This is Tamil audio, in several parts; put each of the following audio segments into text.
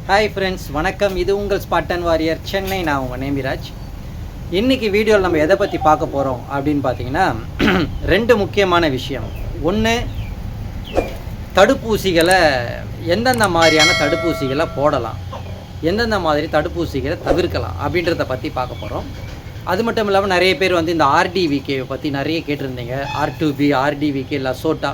ஹாய் ஃப்ரெண்ட்ஸ், வணக்கம். இது உங்கள் ஸ்பாட்டன் வாரியர் சென்னை. நான் உங்கள் நேமிராஜ். இன்றைக்கி வீடியோவில் நம்ம எதை பற்றி பார்க்க போகிறோம் அப்படின்னு பார்த்தீங்கன்னா, ரெண்டு முக்கியமான விஷயம். ஒன்று, தடுப்பூசிகளை எந்தெந்த மாதிரியான தடுப்பூசிகளை போடலாம், எந்தெந்த மாதிரி தடுப்பூசிகளை தவிர்க்கலாம் அப்படின்றத பற்றி பார்க்க போகிறோம். அது மட்டும் இல்லாமல் நிறைய பேர் வந்து இந்த ஆர்டிவிகே பற்றி நிறைய கேட்டிருந்தீங்க. R2B, ஆர்டிவிகே, லசோட்டா,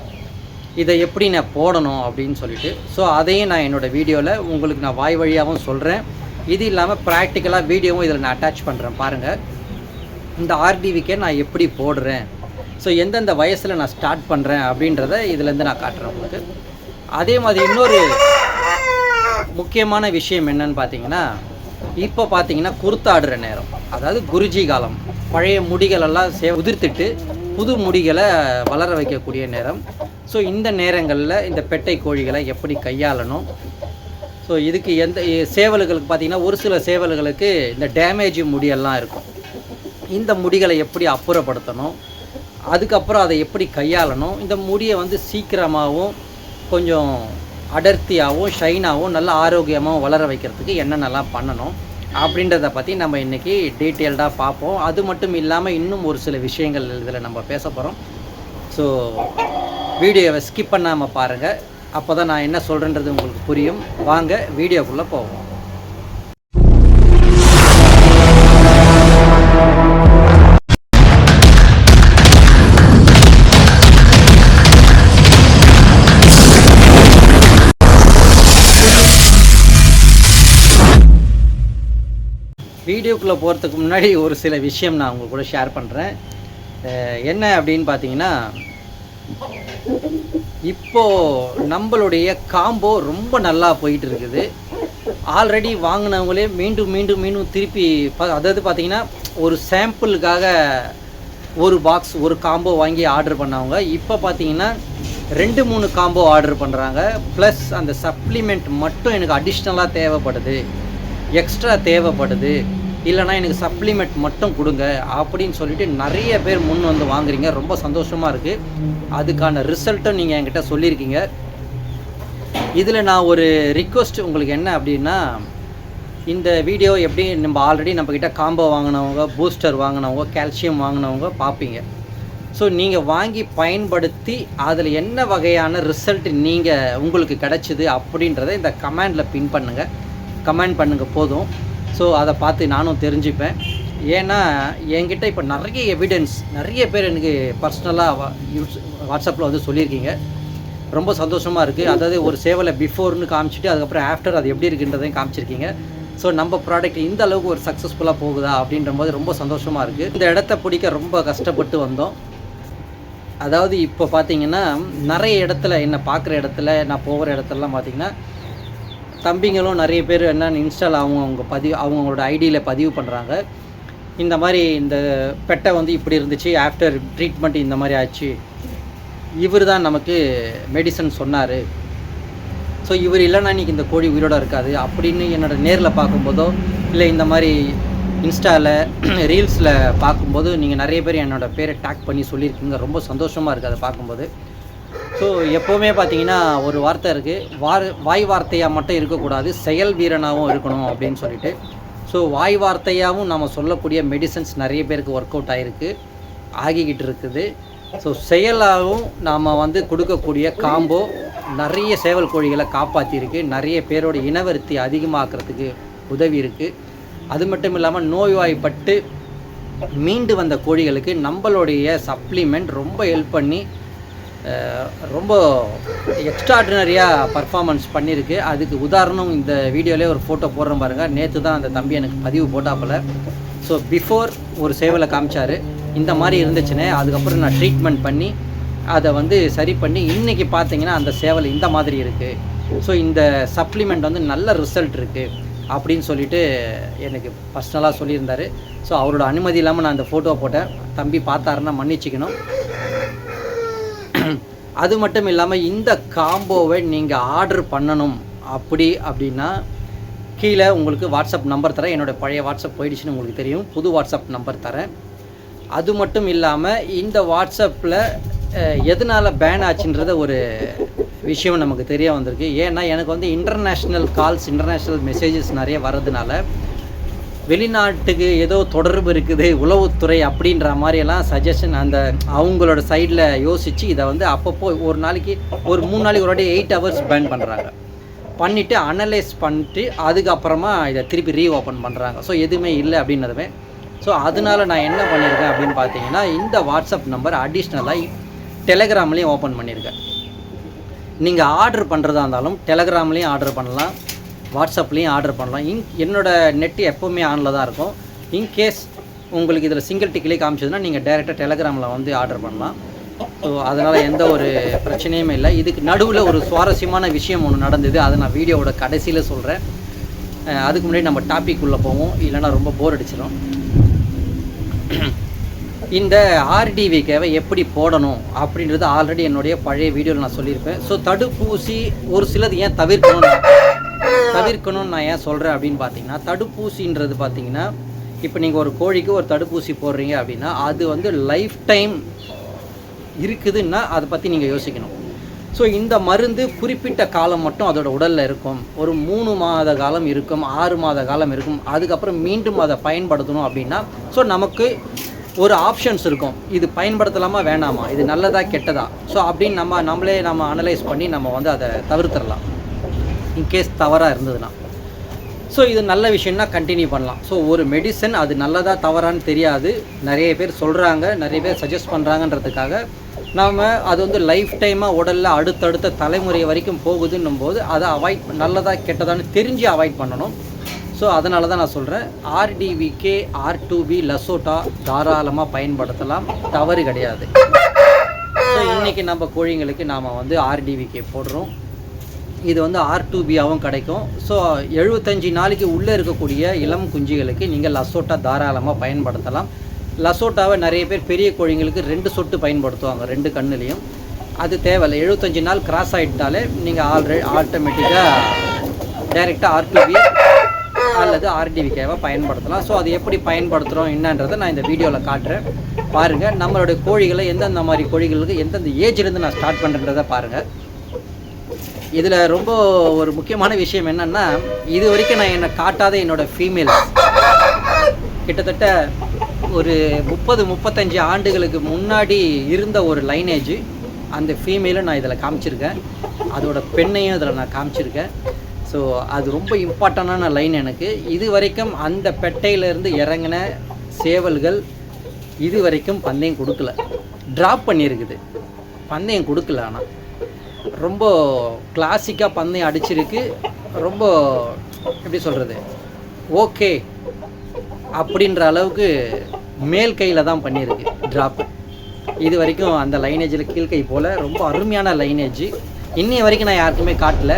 இதை எப்படி நான் போடணும் அப்படின்னு சொல்லிட்டு. ஸோ அதையும் நான் என்னோடய வீடியோவில் உங்களுக்கு நான் வாய் வழியாகவும் சொல்கிறேன். இது இல்லாமல் ப்ராக்டிக்கலாக வீடியோவும் இதில் நான் அட்டாச் பண்ணுறேன். பாருங்கள், இந்த ஆர்டிவிக்கே நான் எப்படி போடுறேன், ஸோ எந்தெந்த வயசில் நான் ஸ்டார்ட் பண்ணுறேன் அப்படின்றத இதுலேருந்து நான் காட்டுறேன் உங்களுக்கு. அதே மாதிரி இன்னொரு முக்கியமான விஷயம் என்னன்னு பார்த்தீங்கன்னா, இப்போ பார்த்தீங்கன்னா குருத்தாடுற நேரம், அதாவது குருஜி காலம். பழைய முடிகளெல்லாம் உதிர்த்துட்டு புது முடிகளை வளர வைக்கக்கூடிய நேரம். ஸோ இந்த நேரங்களில் இந்த பெட்டை கோழிகளை எப்படி கையாளணும், ஸோ இதுக்கு எந்த சேவல்களுக்கு பார்த்திங்கன்னா ஒரு சில சேவல்களுக்கு இந்த டேமேஜ் முடியெல்லாம் இருக்கும். இந்த முடிகளை எப்படி அப்புறப்படுத்தணும், அதுக்கப்புறம் அதை எப்படி கையாளணும், இந்த முடியை வந்து சீக்கிரமாகவும் கொஞ்சம் அடர்த்தியாகவும் ஷைனாகவும் நல்ல ஆரோக்கியமாகவும் வளர வைக்கிறதுக்கு என்னென்னலாம் பண்ணணும் அப்படின்றத பற்றி நம்ம இன்றைக்கி டீட்டெயில்டாக பார்ப்போம். அது மட்டும் இல்லாமல் இன்னும் ஒரு சில விஷயங்கள் இதில் நம்ம பேச போகிறோம். ஸோ வீடியோவை ஸ்கிப் பண்ணாமல் பாருங்கள், அப்போ தான் நான் என்ன சொல்கிறேன்றது உங்களுக்கு புரியும். வாங்க வீடியோக்குள்ளே போவோம். வீடியோக்குள்ளே போகிறதுக்கு முன்னாடி ஒரு சில விஷயம் நான் உங்கள் கூட ஷேர் பண்ணுறேன். என்ன அப்படின்னு பார்த்தீங்கன்னா, இப்போது நம்மளுடைய காம்போ ரொம்ப நல்லா போயிட்டு இருக்குது. ஆல்ரெடி வாங்கினவங்களே மீண்டும் திருப்பி அதாவது பார்த்தீங்கன்னா, ஒரு சாம்பிளுக்காக ஒரு பாக்ஸ் ஒரு காம்போ வாங்கி ஆர்டர் பண்ணவங்க இப்போ பார்த்தீங்கன்னா 2-3 காம்போ ஆர்டர் பண்ணுறாங்க. ப்ளஸ் அந்த சப்ளிமெண்ட் மட்டும் எனக்கு அடிஷ்னலாக தேவைப்படுது, எக்ஸ்ட்ரா தேவைப்படுது, இல்லைனா எனக்கு சப்ளிமெண்ட் மட்டும் கொடுங்க அப்படின்னு சொல்லிட்டு நிறைய பேர் முன் வந்து வாங்குறீங்க. ரொம்ப சந்தோஷமாக இருக்குது. அதுக்கான ரிசல்ட்டும் நீங்கள் என்கிட்ட சொல்லியிருக்கீங்க. இதில் நான் ஒரு ரிக்வெஸ்ட் உங்களுக்கு என்ன அப்படின்னா, இந்த வீடியோ எப்படி நம்ம ஆல்ரெடி நம்மக்கிட்ட காம்போ வாங்கினவங்க, பூஸ்டர் வாங்கினவங்க, கால்சியம் வாங்கினவங்க பார்ப்பீங்க. ஸோ நீங்கள் வாங்கி பயன்படுத்தி அதில் என்ன வகையான ரிசல்ட் உங்களுக்கு கிடச்சிது அப்படின்றத இந்த கமெண்டில் பின் பண்ணுங்கள். கமெண்ட் பண்ணுங்கள் போதும். ஸோ அதை பார்த்து நானும் தெரிஞ்சுப்பேன். ஏன்னா என்கிட்ட இப்போ நிறைய எவிடன்ஸ் நிறைய பேர் எனக்கு பர்சனலாக வாட்ஸ்அப்பில் வந்து சொல்லியிருக்கீங்க. ரொம்ப சந்தோஷமாக இருக்குது. அதாவது ஒரு சேவலை பிஃபோர்னு காமிச்சிட்டு அதுக்கப்புறம் ஆஃப்டர் அது எப்படி இருக்குன்றதையும் காமிச்சிருக்கீங்க. ஸோ நம்ம ப்ராடக்ட் இந்த அளவுக்கு ஒரு சக்ஸஸ்ஃபுல்லாக போகுதா அப்படின்ற போது ரொம்ப சந்தோஷமாக இருக்குது. இந்த இடத்த பிடிக்க ரொம்ப கஷ்டப்பட்டு வந்தோம். அதாவது இப்போ பார்த்திங்கன்னா நிறைய இடத்துல என்னை பார்க்குற இடத்துல நான் போகிற இடத்துலலாம் பார்த்திங்கன்னா தம்பிங்களும் நிறைய பேர் என்னென்னு இன்ஸ்டால் அவங்களோட ஐடியில் பதிவு பண்ணுறாங்க. இந்த மாதிரி இந்த பெட்டை வந்து இப்படி இருந்துச்சு, ஆஃப்டர் ட்ரீட்மெண்ட் இந்த மாதிரி ஆச்சு, இவர் தான் நமக்கு மெடிசன் சொன்னார், ஸோ இவர் இல்லைன்னா இன்றைக்கி இந்த கோழி உயிரோடு இருக்காது அப்படின்னு என்னோடய நேரில் பார்க்கும்போதோ இல்லை இந்த மாதிரி இன்ஸ்டாவில் ரீல்ஸில் பார்க்கும்போது நீங்கள் நிறைய பேர் என்னோடய பேரை டேக் பண்ணி சொல்லியிருக்கீங்க. ரொம்ப சந்தோஷமாக இருக்குது அதை பார்க்கும்போது. ஸோ எப்போவுமே பார்த்தீங்கன்னா ஒரு வார்த்தை இருக்குது, வாய் வார்த்தையாக மட்டும் இருக்கக்கூடாது, செயல் வீரனாகவும் இருக்கணும் அப்படின்னு சொல்லிட்டு. ஸோ வாய் வார்த்தையாகவும் நம்ம சொல்லக்கூடிய மெடிசன்ஸ் நிறைய பேருக்கு ஒர்க் அவுட் ஆகிக்கிட்டு இருக்குது. ஸோ செயலாகவும் நாம் வந்து கொடுக்கக்கூடிய காம்போ நிறைய சேவல் கோழிகளை காப்பாற்றிருக்கு, நிறைய பேரோட இனவருத்தி அதிகமாக்குறதுக்கு உதவி இருக்குது. அது மட்டும் இல்லாமல் நோய்வாய்ப்பட்டு மீண்டு வந்த கோழிகளுக்கு நம்மளுடைய சப்ளிமெண்ட் ரொம்ப ஹெல்ப் பண்ணி ரொம்ப எக்ஸ்ட்ராடினரியாக பர்ஃபார்மன்ஸ் பண்ணியிருக்கு. அதுக்கு உதாரணம் இந்த வீடியோவிலே ஒரு ஃபோட்டோ போடுறேன் பாருங்கள். நேற்று தான் அந்த தம்பி எனக்கு பதிவு போட்டாப்பில். ஸோ பிஃபோர் ஒரு சேவலை காமிச்சார், இந்த மாதிரி இருந்துச்சுன்னே. அதுக்கப்புறம் நான் ட்ரீட்மெண்ட் பண்ணி அதை வந்து சரி பண்ணி இன்றைக்கி பார்த்தீங்கன்னா அந்த சேவல் இந்த மாதிரி இருக்குது. ஸோ இந்த சப்ளிமெண்ட் வந்து நல்ல ரிசல்ட் இருக்குது அப்படின்னு சொல்லிட்டு எனக்கு பர்சனலாக சொல்லியிருந்தார். ஸோ அவரோட அனுமதி இல்லாமல் நான் அந்த ஃபோட்டோ போட்டேன். தம்பி பார்த்தாருன்னா மன்னிச்சிக்கணும். அது மட்டும் இல்லாமல் இந்த காம்போவை நீங்கள் ஆர்டர் பண்ணணும் அப்படின்னா கீழே உங்களுக்கு வாட்ஸ்அப் நம்பர் தரேன். என்னோடய பழைய வாட்ஸ்அப் போயிடுச்சுன்னு உங்களுக்கு தெரியும், புது வாட்ஸ்அப் நம்பர் தரேன். அது மட்டும் இல்லாமல் இந்த வாட்ஸ்அப்பில் எதனால் பேன் ஆச்சுன்றத ஒரு விஷயம் நமக்கு தெரிய வந்திருக்கு. ஏன்னா எனக்கு வந்து இன்டர்நேஷ்னல் கால்ஸ், இன்டர்நேஷ்னல் மெசேஜஸ் நிறைய வர்றதுனால வெளிநாட்டுக்கு ஏதோ தொடர்பு இருக்குது உளவுத்துறை அப்படின்ற மாதிரியெல்லாம் சஜஷன் அந்த அவங்களோட சைடில் யோசித்து இதை வந்து அப்பப்போ ஒரு நாளைக்கு ஒரு 3 நாளைக்கு ஒரு வாட்டி 8 hours பேன் பண்ணுறாங்க. பண்ணிவிட்டு அனலைஸ் பண்ணிட்டு அதுக்கப்புறமா இதை திருப்பி ரீஓப்பன் பண்ணுறாங்க. ஸோ எதுவுமே இல்லை அப்படின்னதுமே. ஸோ அதனால நான் என்ன பண்ணியிருக்கேன் அப்படின்னு பார்த்தீங்கன்னா, இந்த வாட்ஸ்அப் நம்பர் அடிஷ்னலாக டெலகிராம்லேயும் ஓப்பன் பண்ணியிருக்கேன். நீங்கள் ஆர்டர் பண்ணுறதா இருந்தாலும் டெலகிராம்லேயும் ஆர்டர் பண்ணலாம், வாட்ஸ்அப்லேயும் ஆர்டர் பண்ணலாம். என்னோடய நெட்டு எப்போவுமே ஆனில் தான் இருக்கும். இன்கேஸ் உங்களுக்கு இதில் சிங்கிள் டிக்கிலே காமிச்சதுன்னா நீங்கள் டைரெக்டாக டெலகிராமில் வந்து ஆர்டர் பண்ணலாம். ஸோ அதனால் எந்த ஒரு பிரச்சனையுமே இல்லை. இதுக்கு நடுவில் ஒரு சுவாரஸ்யமான விஷயம் ஒன்று நடந்தது, அதை நான் வீடியோவோட கடைசியில் சொல்கிறேன். அதுக்கு முன்னாடி நம்ம டாபிக் உள்ளே போவோம், இல்லைனா ரொம்ப போர் அடிச்சிடும். இந்த ஆர்டிவிகேவை எப்படி போடணும் அப்படின்றது ஆல்ரெடி என்னுடைய பழைய வீடியோவில் நான் சொல்லியிருப்பேன். ஸோ தடுப்பூசி ஒரு சிலது ஏன் தவிர்க்கணும்னு நான் ஏன் சொல்கிறேன் அப்படின்னு பார்த்தீங்கன்னா, தடுப்பூசின்றது பார்த்தீங்கன்னா இப்போ நீங்கள் ஒரு கோழிக்கு ஒரு தடுப்பூசி போடுறீங்க அப்படின்னா அது வந்து லைஃப் டைம் இருக்குதுன்னா அதை பற்றி நீங்கள் யோசிக்கணும். ஸோ இந்த மருந்து குறிப்பிட்ட காலம் மட்டும் அதோட உடலில் இருக்கும். ஒரு 3 மாத காலம் இருக்கும், 6 மாத காலம் இருக்கும். அதுக்கப்புறம் மீண்டும் அதை பயன்படுத்தணும் அப்படின்னா ஸோ நமக்கு ஒரு ஆப்ஷன்ஸ் இருக்கும். இது பயன்படுத்தலாமா வேணாமா, இது நல்லதா கெட்டதா, ஸோ அப்படின்னு நம்ம அனலைஸ் பண்ணி நம்ம வந்து அதை தவிர்த்துடலாம் இன்கேஸ் தவறாக இருந்ததுன்னா. ஸோ இது நல்ல விஷயம்னா கண்டினியூ பண்ணலாம். ஸோ ஒரு மெடிசன் அது நல்லதா தவறான்னு தெரியாது, நிறைய பேர் சொல்கிறாங்க, நிறைய பேர் சஜஸ்ட் பண்ணுறாங்கன்றதுக்காக நாம் அது வந்து லைஃப் டைமாக உடலில் அடுத்தடுத்த தலைமுறை வரைக்கும் போகுதுன்னும் போது அதை அவாய்ட், நல்லதா கெட்டதான்னு தெரிஞ்சு அவாய்ட் பண்ணணும். ஸோ அதனால தான் நான் சொல்கிறேன், ஆர்டிவிகே R2B லசோட்டா தாராளமாக பயன்படுத்தலாம், தவறு கிடையாது. ஸோ இன்றைக்கி நம்ம கோழிங்களுக்கு நாம் வந்து ஆர்டிவிகே போடுறோம். இது வந்து R2Bயாகவும் கிடைக்கும். ஸோ 75 நாளைக்கு உள்ளே இருக்கக்கூடிய இளம் குஞ்சுகளுக்கு நீங்கள் லசோட்டா தாராளமாக பயன்படுத்தலாம். லசோட்டாவை நிறைய பேர் பெரிய கோழிங்களுக்கு 2 சொட்டு பயன்படுத்துவாங்க, 2 கண்ணுலேயும். அது தேவையில்லை. 75 நாள் கிராஸ் ஆகிட்டாலே நீங்கள் ஆட்டோமேட்டிக்காக டைரெக்டாக R2B அல்லது ஆர்டிவிகேவை பயன்படுத்தலாம். ஸோ அது எப்படி பயன்படுத்துகிறோம் என்னன்றதை நான் இந்த வீடியோவில் காட்டுறேன், பாருங்கள். நம்மளுடைய கோழிகளை எந்தெந்த மாதிரி கோழிகளுக்கு எந்தெந்த ஏஜ்லேருந்து நான் ஸ்டார்ட் பண்ணுறதை பாருங்கள். இதில் ரொம்ப ஒரு முக்கியமான விஷயம் என்னென்னா, இது வரைக்கும் நான் என்னை காட்டாத என்னோடய ஃபீமேல்ஸ் கிட்டத்தட்ட ஒரு 30-35 ஆண்டுகளுக்கு முன்னாடி இருந்த ஒரு லைனேஜ், அந்த ஃபீமேலை நான் இதில் காமிச்சிருக்கேன், அதோட பெண்ணையும் இதில் நான் காமிச்சிருக்கேன். ஸோ அது ரொம்ப இம்பார்ட்டண்டான லைன் எனக்கு. இது வரைக்கும் அந்த பெட்டையிலேருந்து இறங்கின சேவல்கள் இது வரைக்கும் பந்தயம் கொடுக்கல, ட்ராப் பண்ணியிருக்குது, பந்தயம் கொடுக்கல. ஆனால் ரொம்ப கிளாசிக்காக பந்தயம் அடிச்சிருக்கு. ரொம்ப எப்படி சொல்கிறது, ஓகே அப்படின்ற அளவுக்கு மேல் கையில் தான் பண்ணியிருக்கு ட்ராப்பு. இது வரைக்கும் அந்த லைனேஜில் கீழ்கை போல் ரொம்ப அருமையான லைனேஜ். இன்னைய வரைக்கும் நான் யாருக்குமே காட்டல.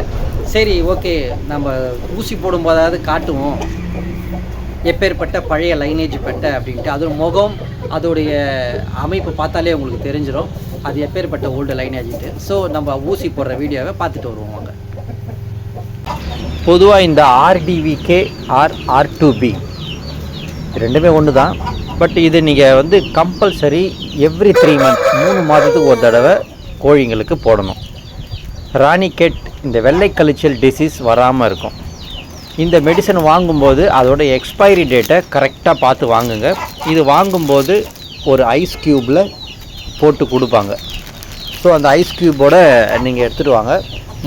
சரி ஓகே, நம்ம ஊசி போடும்போதாவது காட்டுவோம் எப்பேற்பட்ட பழைய லைனேஜ் பெட்டை அப்படின்ட்டு. அது முகம், அதோடைய அமைப்பு பார்த்தாலே உங்களுக்கு தெரிஞ்சிடும் அது எப்பேற்பட்ட ஓல்டு லைனேஜ்ட்டு. ஸோ நம்ம ஊசி போடுற வீடியோவை பார்த்துட்டு வருவோம் வாங்க. பொதுவாக இந்த ஆர்டிவிகே R2B ரெண்டுமே ஒன்று தான். பட் இது நீங்கள் வந்து கம்பல்சரி எவ்ரி 3 months 3 மாதத்துக்கு ஒரு தடவை கோழிங்களுக்கு போடணும். ராணிகெட், இந்த வெள்ளை கழிச்சல் டிசீஸ் வராமல் இருக்கும். இந்த மெடிசன் வாங்கும்போது அதோட எக்ஸ்பைரி டேட்டை கரெக்டாக பார்த்து வாங்குங்க. இது வாங்கும்போது ஒரு ஐஸ் க்யூப்பில் போட்டு கொடுப்பாங்க. ஸோ அந்த ஐஸ் க்யூப்போடு நீங்கள் எடுத்துகிட்டு வாங்க.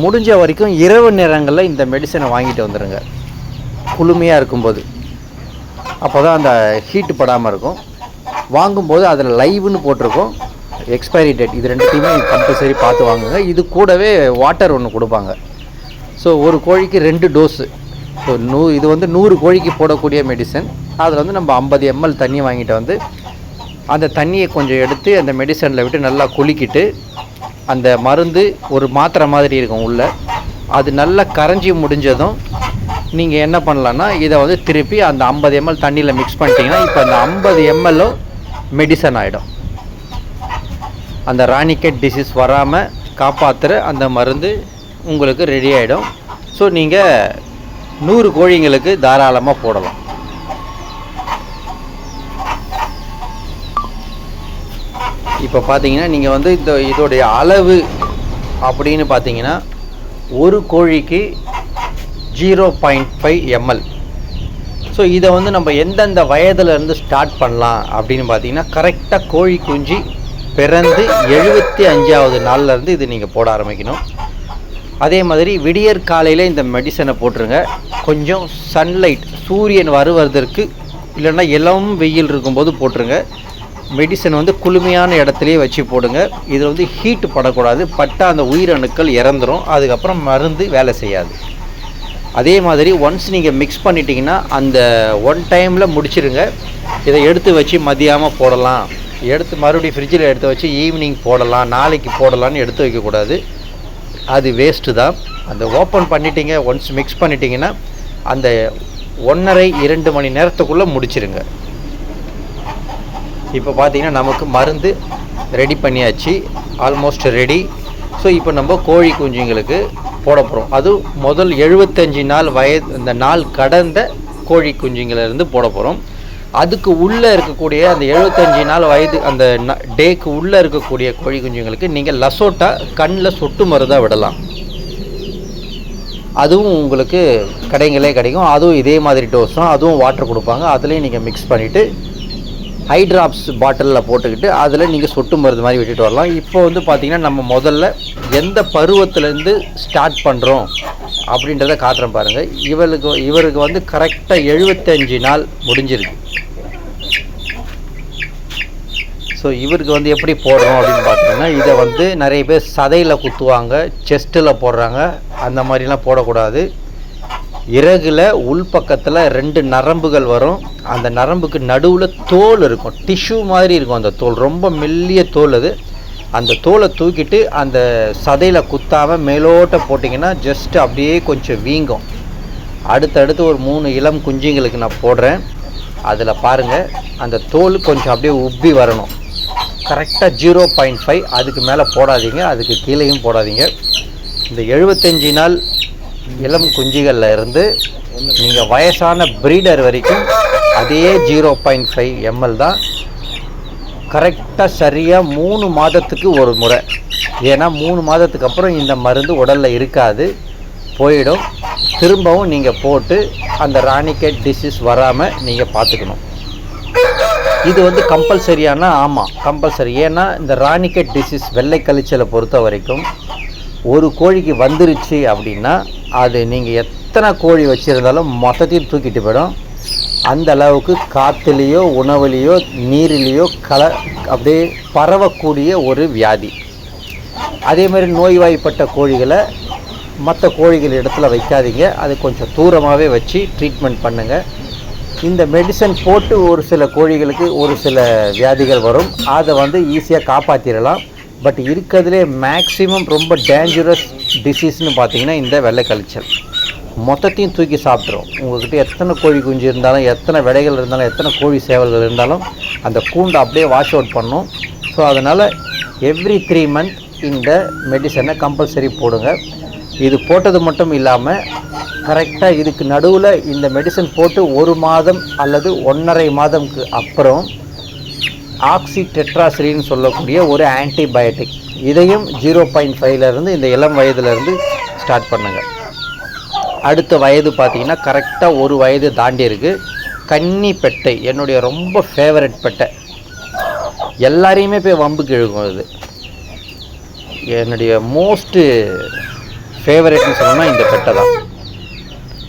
முடிஞ்ச வரைக்கும் இரவு நேரங்களில் இந்த மெடிசனை வாங்கிட்டு வந்துடுங்க, குளுமையாக இருக்கும்போது. அப்போ தான் அந்த ஹீட்டு படாமல் இருக்கும். வாங்கும்போது அதில் லைவ்னு போட்டிருக்கோம், எக்ஸ்பைரி டேட், இது ரெண்டுத்தையுமே கம்பல்சரி பார்த்து வாங்குங்க. இது கூடவே வாட்டர் ஒன்று கொடுப்பாங்க. ஸோ ஒரு கோழிக்கு 2 டோஸு. ஸோ இது வந்து 100 கோழிக்கு போடக்கூடிய மெடிசன். அதில் வந்து நம்ம 50 ml தண்ணி வாங்கிட்டு வந்து அந்த தண்ணியை கொஞ்சம் எடுத்து அந்த மெடிசனில் விட்டு நல்லா குலுக்கிட்டு, அந்த மருந்து ஒரு மாத்திரை மாதிரி இருக்கும் உள்ளே, அது நல்லா கரைஞ்சி முடிஞ்சதும் நீங்கள் என்ன பண்ணலான்னா இதை வந்து திருப்பி அந்த 50 ml தண்ணியில் மிக்ஸ் பண்ணிட்டீங்கன்னா இப்போ அந்த 50 ml மெடிசன் ஆகிடும். அந்த ராணிகெட் டிசீஸ் வராமல் காப்பாற்றுற அந்த மருந்து உங்களுக்கு ரெடி ஆகிடும். ஸோ நீங்கள் 100 கோழிங்களுக்கு தாராளமாக போடலாம். இப்போ பார்த்தீங்கன்னா நீங்கள் வந்து இதோடைய அளவு அப்படின்னு பார்த்தீங்கன்னா ஒரு கோழிக்கு 0.5 ml. ஸோ இதை வந்து நம்ம எந்தெந்த வயதுலேருந்து ஸ்டார்ட் பண்ணலாம் அப்படின்னு பார்த்தீங்கன்னா கரெக்டாக கோழி குஞ்சு பிறந்து 75வது நாள்லேருந்து இது நீங்கள் போட ஆரம்பிக்கணும். அதே மாதிரி விடியற் காலையில் இந்த மெடிசனை போட்டுருங்க. கொஞ்சம் சன்லைட் சூரியன் வருவதற்கு இல்லைன்னா இளம் வெயில் இருக்கும்போது போட்டுருங்க. மெடிசன் வந்து குளுமையான இடத்துலையே வச்சு போடுங்க. இதில் வந்து ஹீட் படக்கூடாது, பட்டால் அந்த உயிரணுக்கள் இறந்துடும், அதுக்கப்புறம் மருந்து வேலை செய்யாது. அதே மாதிரி ஒன்ஸ் நீங்கள் மிக்ஸ் பண்ணிட்டீங்கன்னா அந்த ஒன் டைமில் முடிச்சிருங்க. இதை எடுத்து வச்சு மதியாமல் போடலாம், எடுத்து மறுபடியும் ஃப்ரிட்ஜில் எடுத்து வச்சு ஈவினிங் போடலாம், நாளைக்கு போடலான்னு எடுத்து வைக்கக்கூடாது, அது வேஸ்ட்டு தான். அந்த ஓப்பன் பண்ணிட்டீங்க, ஒன்ஸ் மிக்ஸ் பண்ணிட்டீங்கன்னா அந்த 1.5-2 மணி நேரத்துக்குள்ளே முடிச்சிருங்க. இப்போ பார்த்தீங்கன்னா நமக்கு மருந்து ரெடி பண்ணியாச்சு, ஆல்மோஸ்ட் ரெடி. ஸோ இப்போ நம்ம கோழி குஞ்சுங்களுக்கு போட போகிறோம். அது முதல் 75 நாள் வயது இந்த நாள் கடந்த கோழி குஞ்சுங்களிலிருந்து போட போகிறோம். அதுக்கு உள்ளே இருக்கக்கூடிய அந்த 75 நாள் வயது அந்த டேக்கு உள்ளே இருக்கக்கூடிய கோழி குஞ்சுங்களுக்கு நீங்கள் லசோட்டா கண்ணில் சொட்டு மருந்தாக விடலாம். அதுவும் உங்களுக்கு கடைங்களே கிடைக்கும். அதுவும் இதே மாதிரி டோஸ் தான், அதுவும் வாட்டர் கொடுப்பாங்க. அதுலேயும் நீங்கள் மிக்ஸ் பண்ணிவிட்டு ஹை ட்ராப்ஸ் பாட்டிலில் போட்டுக்கிட்டு அதில் நீங்கள் சொட்டு மருந்து மாதிரி விட்டுட்டு வரலாம். இப்போ வந்து பார்த்திங்கன்னா நம்ம முதல்ல எந்த பருவத்துலேருந்து ஸ்டார்ட் பண்ணுறோம் அப்படின்றத காட்டுறேன் பாருங்கள். இவருக்கு வந்து கரெக்டாக 75 நாள் முடிஞ்சிருக்கு. ஸோ இவருக்கு வந்து எப்படி போடுறோம் அப்படின்னு பார்த்தீங்கன்னா, இதை வந்து நிறைய பேர் சதையில் குத்துவாங்க, செஸ்ட்டில் போடுறாங்க. அந்த மாதிரிலாம் போடக்கூடாது. இறகுல உள்பக்கத்தில் 2 நரம்புகள் வரும். அந்த நரம்புக்கு நடுவில் தோல் இருக்கும், டிஷ்யூ மாதிரி இருக்கும். அந்த தோல் ரொம்ப மெல்லிய தோல். அது அந்த தோலை தூக்கிட்டு அந்த சதையில் குத்தாமல் மேலோட்ட போட்டிங்கன்னா ஜஸ்ட் அப்படியே கொஞ்சம் வீங்கும். அடுத்தடுத்து ஒரு 3 இளம் குஞ்சுங்களுக்கு நான் போடுறேன். அதில் பாருங்கள், அந்த தோல் கொஞ்சம் அப்படியே உப்பி வரணும். கரெக்டாக 0.5, அதுக்கு மேலே போடாதீங்க, அதுக்கு கீழேயும் போடாதீங்க. இந்த 75 நாள் இளம் குஞ்சுகளில் இருந்து நீங்கள் வயசான ப்ரீடர் வரைக்கும் அதே 0.5 ml தான். கரெக்டாக சரியாக 3 மாதத்துக்கு ஒரு முறை. ஏன்னா 3 மாதத்துக்கு அப்புறம் இந்த மருந்து உடலில் இருக்காது, போயிடும். திரும்பவும் நீங்கள் போட்டு அந்த ராணிகேட் டிசீஸ் வராமல் நீங்கள் பார்த்துக்கணும். இது வந்து கம்பல்சரியான, ஆமாம் கம்பல்சரி. ஏன்னா இந்த ராணிகேட் டிசீஸ் வெள்ளை கழிச்சலை பொறுத்த வரைக்கும் ஒரு கோழிக்கு வந்துருச்சு அப்படின்னா அது நீங்கள் எத்தனை கோழி வச்சுருந்தாலும் மொத்தத்தையும் தூக்கிட்டு போயிடும். அந்த அளவுக்கு காற்றுலேயோ உணவுலேயோ நீரிலேயோ அப்படியே பரவக்கூடிய ஒரு வியாதி. அதே மாதிரி நோய்வாய்ப்பட்ட கோழிகளை மற்ற கோழிகள் இடத்துல வைக்காதீங்க, அது கொஞ்சம் தூரமாகவே வச்சு ட்ரீட்மெண்ட் பண்ணுங்கள். இந்த மெடிசன் போட்டு ஒரு சில கோழிகளுக்கு ஒரு சில வியாதிகள் வரும், அதை வந்து ஈஸியாக காப்பாற்றிடலாம். பட் இருக்கிறதுலே மேக்ஸிமம் ரொம்ப டேஞ்சரஸ் டிசீஸ்னு பார்த்தீங்கன்னா இந்த வெள்ளை கழிச்சல். மொத்தத்தையும் தூக்கி சாப்பிட்றோம். உங்கள்கிட்ட எத்தனை கோழி குஞ்சு இருந்தாலும், எத்தனை விடைகள் இருந்தாலும், எத்தனை கோழி சேவல்கள் இருந்தாலும் அந்த கூண்டை அப்படியே வாஷ் அவுட் பண்ணும். ஸோ அதனால் எவ்ரி 3 மந்த் இந்த மெடிசனை கம்பல்சரி போடுங்க. இது போட்டது மட்டும் இல்லாமல் கரெக்டாக இதுக்கு நடுவில் இந்த மெடிசன் போட்டு 1 மாதம் அல்லது 1.5 மாதம்க்கு அப்புறம் ஆக்சி டெட்ராசிலின்னு சொல்லக்கூடிய ஒரு ஆன்டிபயோட்டிக், இதையும் 0.5லேருந்து இந்த இளம் வயதுலேருந்து ஸ்டார்ட் பண்ணுங்கள். அடுத்த வயது பார்த்திங்கன்னா கரெக்டாக 1 வயது தாண்டி இருக்குது. கன்னி பெட்டை என்னுடைய ரொம்ப ஃபேவரட் பெட்டை. எல்லாரையுமே போய் வம்புக்கு இழுக்கும். இது என்னுடைய மோஸ்ட்டு ஃபேவரட்னு சொல்லணும்னா இந்த பெட்டை தான்.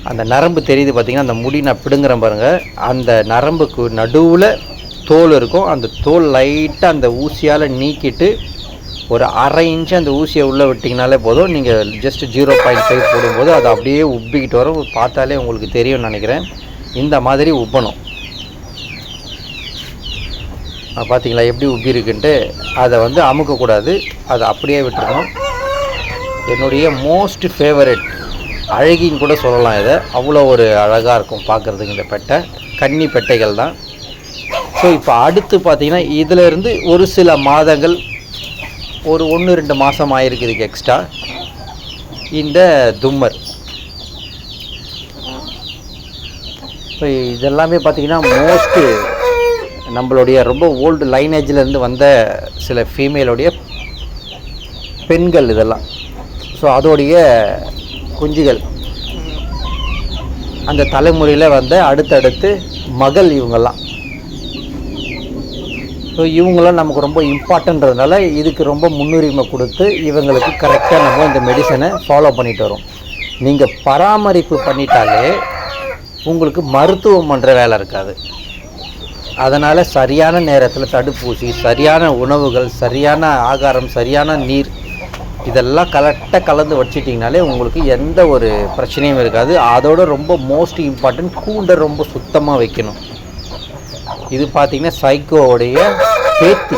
அந்த நரம்பு தெரியுது பார்த்திங்கன்னா, அந்த முடி நான் பிடுங்குறேன் பாருங்கள், அந்த நரம்புக்கு நடுவில் தோல் இருக்கும். அந்த தோல் லைட்டாக அந்த ஊசியால் நீக்கிட்டு ஒரு 1/2 இன்ச்சு அந்த ஊசியை உள்ளே விட்டிங்கனாலே போதும். நீங்கள் ஜஸ்ட் 0.5 போடும்போது அது அப்படியே உப்பிக்கிட்டு வரும். பார்த்தாலே உங்களுக்கு தெரியும்னு நினைக்கிறேன். இந்த மாதிரி உப்பணும். பார்த்தீங்களா எப்படி உப்பி இருக்குன்ட்டு? அதை வந்து அமுக்கக்கூடாது, அதை அப்படியே விட்டுருக்கணும். என்னுடைய மோஸ்ட் ஃபேவரட் அழகின்னு கூட சொல்லலாம் இதை. அவ்வளோ ஒரு அழகாக இருக்கும் பார்க்குறதுக்கு இந்த பெட்டை. கன்னி பெட்டைகள் தான். ஸோ இப்போ அடுத்து பார்த்திங்கன்னா இதிலேருந்து ஒரு சில மாதங்கள், ஒரு 1-2 மாதம் ஆகிருக்குதுக்கு எக்ஸ்ட்ரா இந்த தும்மர். இப்போ இதெல்லாமே பார்த்திங்கன்னா மோஸ்ட்டு நம்மளுடைய ரொம்ப ஓல்டு லைனேஜிலேருந்து வந்த சில ஃபீமேலுடைய பெண்கள். இதெல்லாம் ஸோ அதோடைய குஞ்சுகள் அந்த தலைமுறையில் வந்த அடுத்தடுத்து மகள் இவங்கெல்லாம். ஸோ இவங்களாம் நமக்கு ரொம்ப இம்பார்ட்டன்றதுனால இதுக்கு ரொம்ப முன்னுரிமை கொடுத்து இவங்களுக்கு கரெக்டாக நம்ம இந்த மெடிசனை ஃபாலோ பண்ணிட்டு வரோம். நீங்கள் பராமரிப்பு பண்ணிட்டாலே உங்களுக்கு மருத்துவம் பண்ணுற வேலை இருக்காது. அதனால் சரியான நேரத்தில் தடுப்பூசி, சரியான உணவுகள், சரியான ஆகாரம், சரியான நீர் இதெல்லாம் கரெக்டாக கலந்து வச்சிட்டிங்கனாலே உங்களுக்கு எந்த ஒரு பிரச்சனையும் இருக்காது. அதோட ரொம்ப மோஸ்ட் இம்பார்ட்டன்ட் கூண்டை ரொம்ப சுத்தமாக வைக்கணும். இது பார்த்திங்கன்னா சைக்கோவுடைய பேத்தி,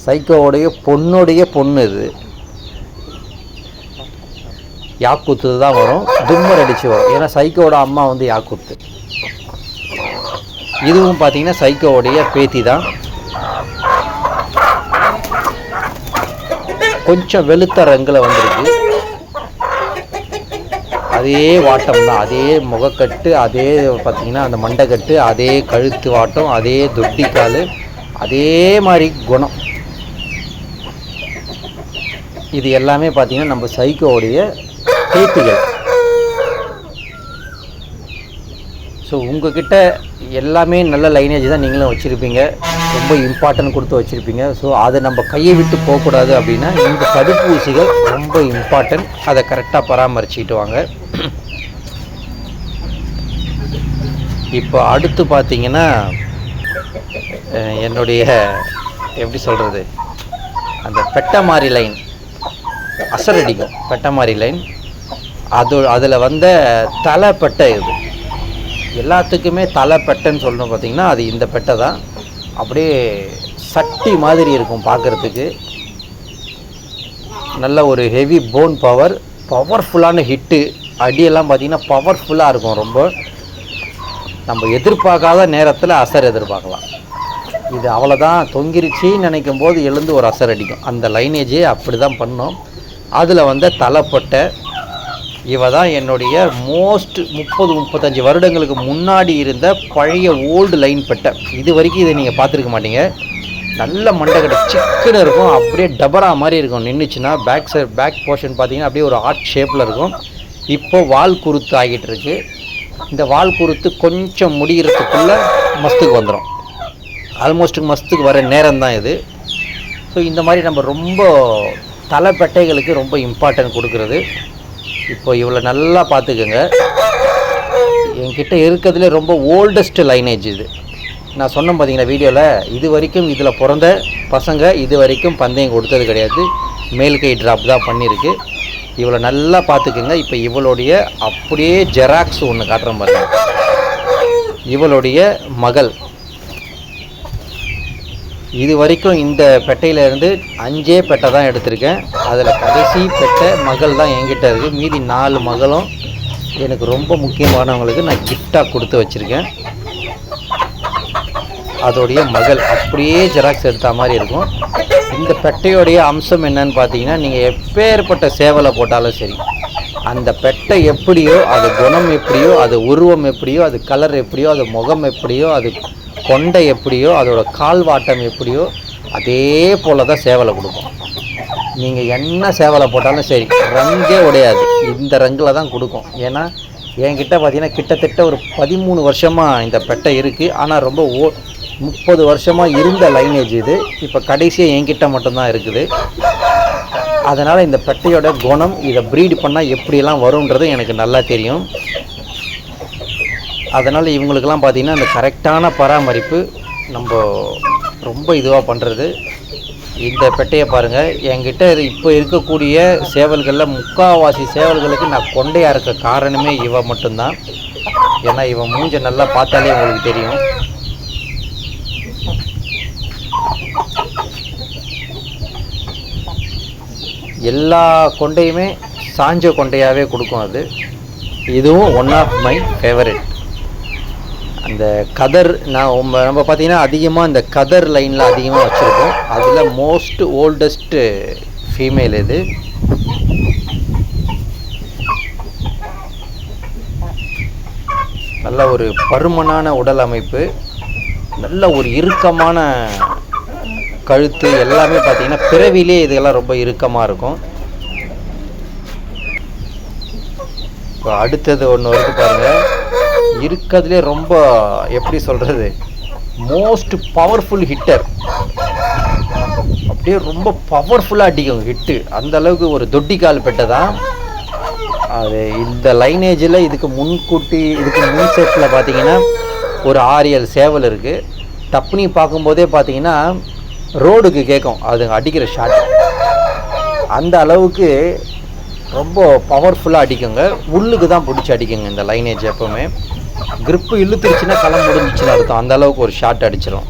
சைக்கோவுடைய பொண்ணுடைய பொண்ணு. இது யாக்கூத்து தான் வரும், தும்மர் அடித்து வரும். ஏன்னா சைக்கோவோட அம்மா வந்து யாக்கூத்து. இதுவும் பார்த்திங்கன்னா சைக்கோவுடைய பேத்தி தான். கொஞ்சம் வெளுத்த ரங்கில் வந்திருக்கு. அதே வாட்டம் தான், அதே முகக்கட்டு, அதே பார்த்திங்கன்னா அந்த மண்டைக்கட்டு, அதே கழுத்து வாட்டம், அதே தொட்டிக்கால், அதே மாதிரி குணம். இது எல்லாமே பார்த்திங்கன்னா நம்ம சைக்கோவுடைய பேத்திகள். ஸோ உங்கள்கிட்ட எல்லாமே நல்ல லைனேஜ் தான் நீங்களும் வச்சுருப்பீங்க, ரொம்ப இம்பார்ட்டன்ட் கொடுத்து வச்சுருப்பீங்க. ஸோ அதை நம்ம கையை விட்டு போகக்கூடாது அப்படின்னா இந்த தடுப்பூசிகள் ரொம்ப இம்பார்ட்டன்ட். அதை கரெக்டாக பராமரிச்சுக்கிட்டு வாங்க. இப்போ அடுத்து பார்த்திங்கன்னா என்னுடைய எப்படி சொல்கிறது, அந்த பெட்டமாரி லைன் அசரடிக்கும் பெட்டமாரி லைன். அதில் வந்த தலைப்பெட்டை. இது எல்லாத்துக்குமே தலைப்பெட்டைன்னு சொல்லணும். பார்த்திங்கன்னா அது இந்த பெட்டை தான். அப்படியே சட்டி மாதிரி இருக்கும் பார்க்குறதுக்கு. நல்ல ஒரு ஹெவி போன் பவர், பவர்ஃபுல்லான ஹிட்டு, அடியெல்லாம் பார்த்திங்கன்னா பவர்ஃபுல்லாக இருக்கும். ரொம்ப நம்ம எதிர்பார்க்காத நேரத்தில் அசர் எதிர்பார்க்கலாம். இது அவ்வளோதான், தொங்கிருச்சின்னு நினைக்கும் போது எழுந்து ஒரு அசர் அடிக்கும். அந்த லைனேஜே அப்படி தான் பண்ணோம். அதில் வந்த தலைப்பட்டை இவ தான் என்னுடைய மோஸ்ட் 30-35 வருடங்களுக்கு முன்னாடி இருந்த பழைய ஓல்டு லைன் பெட்டை. இது வரைக்கும் இதை நீங்கள் பார்த்துருக்க மாட்டீங்க. நல்ல மண்டைக்கட்டை சிக்கன்னு இருக்கும், அப்படியே டபரா மாதிரி இருக்கும். நின்றுச்சுன்னா பேக் போர்ஷன் பார்த்தீங்கன்னா அப்படியே ஒரு ஆர்ட் ஷேப்பில் இருக்கும். இப்போ வால் குருத்து ஆகிட்டு இருக்கு. இந்த வால் குருத்து கொஞ்சம் முடிகிறதுக்குள்ளே மஸ்துக்கு வந்துடும். ஆல்மோஸ்ட் மஸ்துக்கு வர நேரம் தான் இது. ஸோ இந்த மாதிரி நம்ம ரொம்ப தலைப்பெட்டைகளுக்கு ரொம்ப இம்பார்ட்டன்ட் கொடுக்குறது. இப்போ இவ்வளோ நல்லா பார்த்துக்கோங்க. என்கிட்ட இருக்கிறதுலே ரொம்ப ஓல்டஸ்ட் லைனேஜ் இது. நான் சொன்னேன் பார்த்தீங்களா வீடியோவில், இது வரைக்கும் இதில் பிறந்த பசங்க இது வரைக்கும் பந்தயம் கொடுத்தது கிடையாது. மேல் கை ட்ராப் தான் பண்ணியிருக்கு. இவ்வளோ நல்லா பார்த்துக்குங்க. இப்போ இவளுடைய அப்படியே ஜெராக்ஸ் ஒன்று காட்டுறேன் பாருங்க. இவளுடைய மகள். இது வரைக்கும் இந்த பெட்டையிலேருந்து 5 பெட்டை தான் எடுத்திருக்கேன். அதில் கடைசி பெட்டை மகள் தான் என்கிட்ட இருக்குது. மீதி 4 மகளும் எனக்கு ரொம்ப முக்கியமானவங்களுக்கு நான் கிஃப்டாக கொடுத்து வச்சுருக்கேன். அதோடைய மகள் அப்படியே ஜெராக்ஸ் எடுத்த மாதிரி இருக்கும். இந்த பெட்டையோடைய அம்சம் என்னன்னு பார்த்தீங்கன்னா, நீங்கள் எப்பேற்பட்ட சேவலை போட்டாலும் சரி, அந்த பெட்டை எப்படியோ, அது குணம் எப்படியோ, அது உருவம் எப்படியோ, அது கலர் எப்படியோ, அது முகம் எப்படியோ, அது கொண்டை எப்படியோ, அதோட கால்வாட்டம் எப்படியோ, அதே போல் தான் சேவலை கொடுக்கும். நீங்கள் என்ன சேவலை போட்டாலும் சரி, ரங்கே உடையாது. இந்த ரங்கில் தான் கொடுக்கும். ஏன்னா என்கிட்ட பார்த்தீங்கன்னா கிட்டத்தட்ட ஒரு 13 வருஷமாக இந்த பெட்டை இருக்குது. ஆனால் ரொம்ப 30 வருஷமாக இருந்த லைனேஜ் இது. இப்போ கடைசியாக என்கிட்ட மட்டும்தான் இருக்குது. அதனால் இந்த பெட்டையோட குணம், இதை ப்ரீட் பண்ணால் எப்படியெல்லாம் வரும்ன்றது எனக்கு நல்லா தெரியும். அதனால் இவங்களுக்கெல்லாம் பார்த்திங்கன்னா அந்த கரெக்டான பராமரிப்பு நம்ம ரொம்ப இதுவாக பண்ணுறது. இந்த பெட்டையை பாருங்கள். என்கிட்ட இப்போ இருக்கக்கூடிய சேவல்களில் முக்கால்வாசி சேவல்களுக்கு நான் கொண்டையாக இருக்க காரணமே இவ மட்டும்தான். ஏன்னா இவன் மூஞ்ச நல்லா பார்த்தாலே உங்களுக்கு தெரியும். எல்லா கொண்டையுமே சாஞ்ச கொண்டையாகவே கொடுக்கும் அது. இதுவும் ஒன் ஆஃப் மை ஃபேவரட். அந்த கதர் நம்ம பார்த்திங்கன்னா அதிகமாக இந்த கதர் லைனில் அதிகமாக வச்சுருக்கோம். அதில் மோஸ்ட் ஓல்டஸ்ட்டு ஃபீமேல் இது. நல்ல ஒரு பருமனான உடல் அமைப்பு, நல்ல ஒரு இறுக்கமான கழுத்து, எல்லாமே பார்த்திங்கன்னா பிறவிலே இதெல்லாம் ரொம்ப இறுக்கமாக இருக்கும். இப்போ அடுத்தது ஒன்று வருது பாருங்கள், இருக்கிறதுலே ரொம்ப எப்படி சொல்கிறது மோஸ்ட் பவர்ஃபுல் ஹிட்டர். அப்படியே ரொம்ப பவர்ஃபுல்லாக அடிக்கும் ஹிட்டு, அந்த அளவுக்கு ஒரு தொட்டிக்கால் பெட்டை தான் அது. இந்த லைனேஜில் இதுக்கு முன் செட்டில் பார்த்தீங்கன்னா ஒரு 6-7 சேவல் இருக்குது. டப்புனி பார்க்கும்போதே பார்த்தீங்கன்னா ரோடுக்கு கேட்கும் அது அடிக்கிற ஷாட், அந்த அளவுக்கு ரொம்ப பவர்ஃபுல்லாக அடிக்குங்க. உள்ளுக்கு தான் பிடிச்சி அடிக்குங்க இந்த லைனேஜ். எப்போவுமே கிரிப்பு இழுத்துருச்சுன்னா களம் முடிஞ்சிச்சுன்னு அர்த்தம், அந்த அளவுக்கு ஒரு ஷாட் அடிச்சிடும்.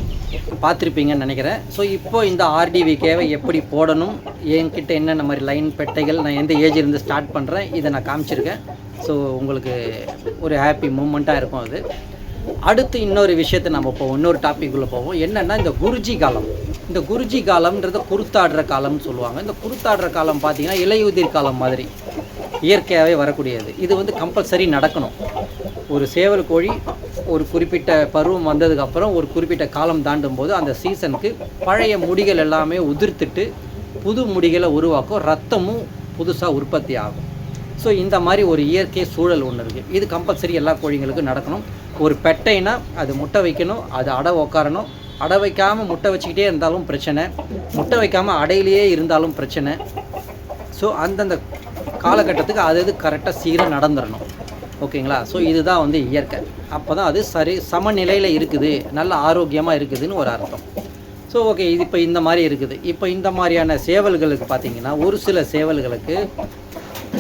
பார்த்துருப்பீங்கன்னு நினைக்கிறேன். ஸோ இப்போ இந்த ஆர்டிவிகேவை எப்படி போடணும், என்கிட்ட என்னென்ன மாதிரி லைன் பெட்டைகள், நான் எந்த ஏஜிலிருந்து ஸ்டார்ட் பண்ணுறேன், இதை நான் காமிச்சிருக்கேன். ஸோ உங்களுக்கு ஒரு ஹாப்பி மூமெண்ட்டாக இருக்கும் அது. அடுத்து இன்னொரு விஷயத்தை நம்ம போவோம், இன்னொரு டாபிக்குள்ளே போவோம். என்னென்னா இந்த குருஜி காலம். இந்த குருஜி காலம்ன்றத குருத்தாடுற காலம்னு சொல்லுவாங்க. இந்த குருத்தாடுற காலம் பார்த்திங்கன்னா இலையுதிர் காலம் மாதிரி இயற்கையாகவே வரக்கூடியது. இது வந்து கம்பல்சரி நடக்கணும். ஒரு சேவல் கோழி ஒரு குறிப்பிட்ட பருவம் வந்ததுக்கப்புறம் ஒரு குறிப்பிட்ட காலம் தாண்டும் போது அந்த சீசனுக்கு பழைய முடிகள் எல்லாமே உதிர்த்துட்டு புது முடிகளை உருவாக்கும், ரத்தமும் புதுசாக உற்பத்தி ஆகும். ஸோ இந்த மாதிரி ஒரு இயற்கை சூழல் ஒன்று இருக்குது. இது கம்பல்சரி எல்லா கோழிங்களுக்கும் நடக்கணும். ஒரு பெட்டைனா அது முட்டை வைக்கணும், அது அடை உக்காரணும். அடை வைக்காமல் முட்டை வச்சுக்கிட்டே இருந்தாலும் பிரச்சனை, முட்டை வைக்காமல் அடையிலேயே இருந்தாலும் பிரச்சனை. ஸோ அந்தந்த காலகட்டத்துக்கு அது கரெக்டாக சீராக நடந்துடணும். ஓகேங்களா? ஸோ இதுதான் வந்து இயற்கை. அப்போ தான் அது சமநிலையில் இருக்குது, நல்ல ஆரோக்கியமாக இருக்குதுன்னு ஒரு அர்த்தம். ஸோ ஓகே, இது இப்போ இந்த மாதிரி இருக்குது. இப்போ இந்த மாதிரியான சேவல்களுக்கு பார்த்திங்கன்னா ஒரு சில சேவல்களுக்கு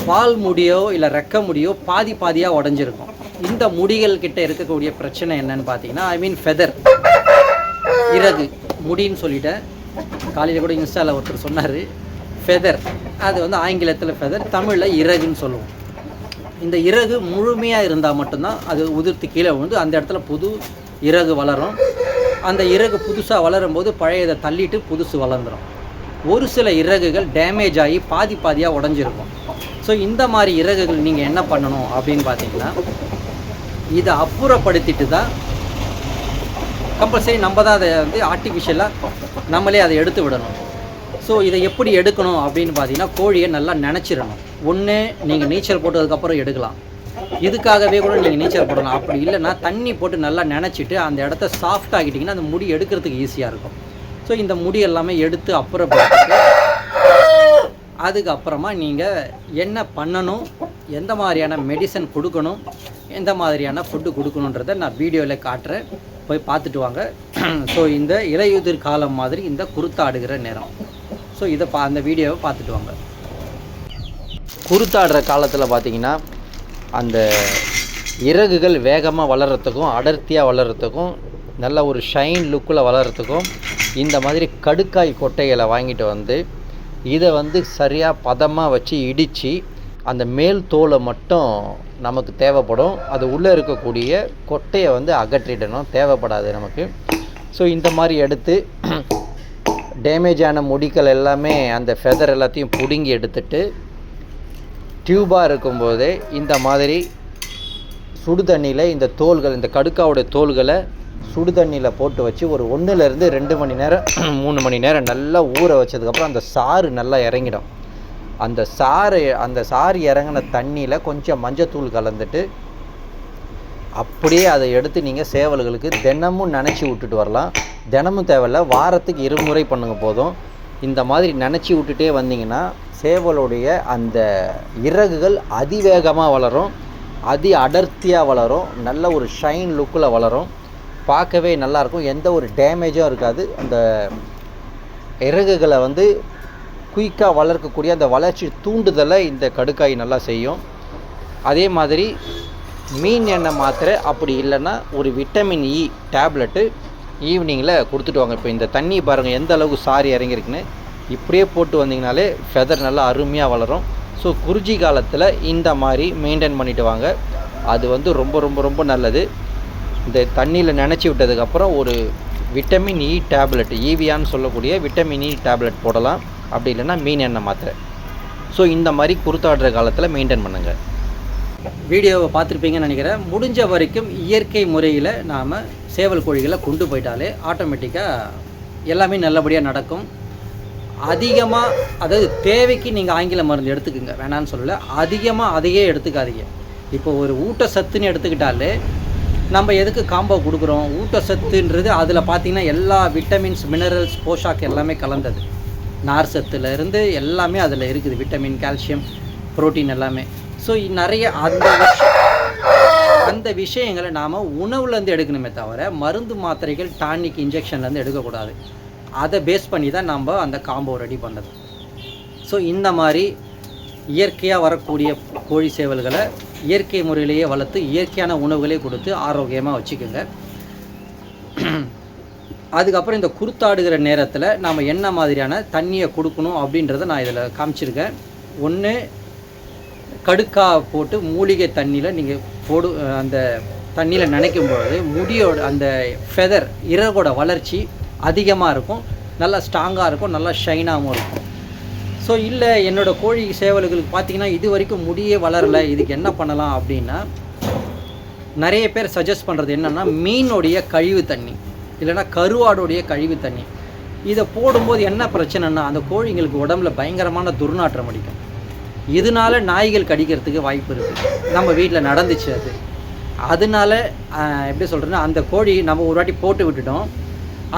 பால் முடியோ இல்லை ரெக்க முடியோ பாதியாக உடஞ்சிருக்கும். இந்த முடிகள் கிட்ட இருக்கக்கூடிய பிரச்சனை என்னன்னு பார்த்தீங்கன்னா, ஃபெதர், இறகு, முடின்னு சொல்லிட்டேன். காலையில் கூட இன்ஸ்டாவில் ஒருத்தர் சொன்னார் ஃபெதர், அது வந்து ஆங்கிலத்தில் ஃபெதர், தமிழில் இறகுன்னு சொல்லுவோம். இந்த இறகு முழுமையாக இருந்தால் மட்டும்தான் அது உதிர்த்து கீழே விழுந்து அந்த இடத்துல புது இறகு வளரும். அந்த இறகு புதுசாக வளரும் போது பழையதை தள்ளிட்டு புதுசு வளர்ந்துடும். ஒரு சில இறகுகள் டேமேஜ் ஆகி பாதியாக உடஞ்சிருக்கும். ஸோ இந்த மாதிரி இறகுகள் நீங்கள் என்ன பண்ணணும் அப்படின்னு பார்த்தீங்கன்னா, இதை அப்புறப்படுத்திட்டு தான் கம்பல்சரி நம்ம தான் அதை வந்து ஆர்டிஃபிஷியலாக நம்மளே அதை எடுத்து விடணும். ஸோ இதை எப்படி எடுக்கணும் அப்படின்னு பார்த்தீங்கன்னா, கோழியை நல்லா நினச்சிடணும். ஒன்று நீங்கள் நீச்சல் போட்டதுக்கப்புறம் எடுக்கலாம், இதுக்காகவே கூட நீங்கள் நீச்சல் போடலாம். அப்படி இல்லைன்னா தண்ணி போட்டு நல்லா நினச்சிட்டு அந்த இடத்த சாஃப்ட் ஆகிட்டிங்கன்னா அந்த முடி எடுக்கிறதுக்கு ஈஸியாக இருக்கும். ஸோ இந்த முடி எல்லாமே எடுத்து அப்புறப்படுத்திட்டு அதுக்கப்புறமா நீங்கள் என்ன பண்ணணும், எந்த மாதிரியான மெடிசன் கொடுக்கணும், எந்த மாதிரியான ஃபுட்டு கொடுக்கணுன்றதை நான் வீடியோவில் காட்டுறேன், போய் பார்த்துட்டு வாங்க. ஸோ இந்த இலையுதிர் காலம் மாதிரி இந்த குருத்தாடுகிற நேரம். ஸோ இதை அந்த வீடியோவை பார்த்துட்டு வாங்க. குருத்தாடுற காலத்தில் பார்த்திங்கன்னா அந்த இறகுகள் வேகமாக வளர்கிறதுக்கும் அடர்த்தியாக வளர்கிறதுக்கும் நல்ல ஒரு ஷைன் லுக்கில் வளர்கிறதுக்கும் இந்த மாதிரி கடுக்காய் கொட்டைகளை வாங்கிட்டு வந்து இதை வந்து சரியாக பதமாக வச்சு இடித்து அந்த மேல் தோலை மட்டும் நமக்கு தேவைப்படும். அது உள்ளே இருக்கக்கூடிய கொட்டையை வந்து அகற்றிடணும், தேவைப்படாது நமக்கு. ஸோ இந்த மாதிரி எடுத்து டேமேஜ் ஆன முடிகள் எல்லாமே அந்த ஃபெதர் எல்லாத்தையும் பிடுங்கி எடுத்துட்டு டியூபாக இருக்கும்போதே இந்த மாதிரி சுடு தண்ணியில் இந்த தோல்கள், இந்த கடுக்காவோட தோல்களை சுடு தண்ணியில் போட்டு வச்சு ஒரு 1லேருந்து 2 மணி நேரம் 3 மணி நேரம் நல்லா ஊற வச்சதுக்கப்புறம் அந்த சாறு நல்லா இறங்கிடும். அந்த சாறு இறங்கின தண்ணியில் கொஞ்சம் மஞ்சத்தூள் கலந்துட்டு அப்படியே அதை எடுத்து நீங்கள் சேவல்களுக்கு தினமும் நினச்சி விட்டுட்டு வரலாம். தினமும் தேவையில்ல, வாரத்துக்கு 2 முறை பண்ணுங்க போதும். இந்த மாதிரி நினச்சி விட்டுட்டே வந்தீங்கன்னா சேவலுடைய அந்த இறகுகள் அதிவேகமாக வளரும், அதி அடர்த்தியாக வளரும், நல்ல ஒரு ஷைன் லுக்கில் வளரும், பார்க்கவே நல்லாயிருக்கும், எந்த ஒரு டேமேஜும் இருக்காது. அந்த இறகுகளை வந்து குயிக்காக வளர்க்கக்கூடிய அந்த வளர்ச்சி தூண்டுதலை இந்த கடுக்காய் நல்லா செய்யும். அதே மாதிரி மீன் எண்ணெய் மாத்திரை, அப்படி இல்லைன்னா ஒரு விட்டமின் இ டேப்லெட்டு ஈவினிங்கில் கொடுத்துட்டு வாங்க. இப்போ இந்த தண்ணி பாருங்கள் எந்த அளவுக்கு சாரி இறங்கியிருக்குன்னு, இப்படியே போட்டு வந்தீங்கனாலே ஃபெதர் நல்லா அருமையாக வளரும். ஸோ குருஜி காலத்தில் இந்த மாதிரி மெயின்டைன் பண்ணிவிட்டு வாங்க, அது வந்து ரொம்ப ரொம்ப ரொம்ப நல்லது. இந்த தண்ணியில் நினச்சி விட்டதுக்கப்புறம் ஒரு விட்டமின் இ டேப்லெட், ஈவியான்னு சொல்லக்கூடிய விட்டமின் இ டேப்லெட் போடலாம், அப்படி இல்லைன்னா மீன் எண்ணெய் மாத்திரை. ஸோ இந்த மாதிரி குருத்தாடுற காலத்தில் மெயின்டைன் பண்ணுங்கள். வீடியோவை பார்த்துருப்பீங்கன்னு நினைக்கிறேன். முடிஞ்ச வரைக்கும் இயற்கை முறையில் நாம் சேவல் கோழிகளை கொண்டு போயிட்டாலே ஆட்டோமேட்டிக்காக எல்லாமே நல்லபடியாக நடக்கும். அதிகமாக, அதாவது தேவைக்கு நீங்கள் ஆங்கில மருந்து எடுத்துக்கோங்க, வேணான்னு சொல்லலை, அதிகமாக அதையே எடுத்துக்காதீங்க. இப்போ ஒரு ஊட்டச்சத்துன்னு எடுத்துக்கிட்டாலே நம்ம எதுக்கு காம்போ கொடுக்குறோம்? ஊட்டச்சத்துன்றது அதில் பார்த்திங்கன்னா எல்லா விட்டமின்ஸ், மினரல்ஸ், போஷாக் எல்லாமே கலந்தது. நார் சத்துலேருந்து எல்லாமே அதில் இருக்குது, விட்டமின், கால்சியம், புரோட்டீன் எல்லாமே. ஸோ நிறைய அந்த விஷயங்களை நாம் உணவுலேருந்து எடுக்கணுமே தவிர மருந்து, மாத்திரைகள், டானிக், இன்ஜெக்ஷன்லேருந்து எடுக்கக்கூடாது. அதை பேஸ் பண்ணி தான் நம்ம அந்த காம்போ ரெடி பண்ணது. ஸோ இந்த மாதிரி இயற்கையாக வரக்கூடிய கோழி சேவல்களை இயற்கை முறையிலேயே வளர்த்து இயற்கையான உணவுகளே கொடுத்து ஆரோக்கியமாக வச்சுக்கோங்க. அதுக்கப்புறம் இந்த குருத்தாடுகிற நேரத்தில் நாம் என்ன மாதிரியான தண்ணியை கொடுக்கணும் அப்படின்றத நான் இதில் காமிச்சிருக்கேன். ஒன்று, கடுக்கா போட்டு மூலிகை தண்ணியில் நீங்கள் அந்த தண்ணியில் நினைக்கும்போது முடியோட அந்த ஃபெதர், இறகோட வளர்ச்சி அதிகமாக இருக்கும், நல்லா ஸ்ட்ராங்காக இருக்கும், நல்லா ஷைனாகவும் இருக்கும். ஸோ இல்லை என்னோடய கோழி சேவல்களுக்கு பார்த்திங்கன்னா இது வரைக்கும் முடியே வளரலை, இதுக்கு என்ன பண்ணலாம் அப்படின்னா, நிறைய பேர் சஜஸ்ட் பண்ணுறது என்னென்னா மீனுடைய கழிவு தண்ணி இல்லைனா கருவாடுடைய கழிவு தண்ணி. இதை போடும்போது என்ன பிரச்சனைன்னா அந்த கோழிங்களுக்கு உடம்புல பயங்கரமான துர்நாற்றம் அடிக்கும். இதனால நாய்கள் கடிக்கிறதுக்கு வாய்ப்பு இருக்குது. நம்ம வீட்டில் நடந்துச்சு அது. அதனால எப்படி சொல்கிறேன்னா, அந்த கோழி நம்ம ஒரு வாட்டி போட்டு விட்டுட்டோம்,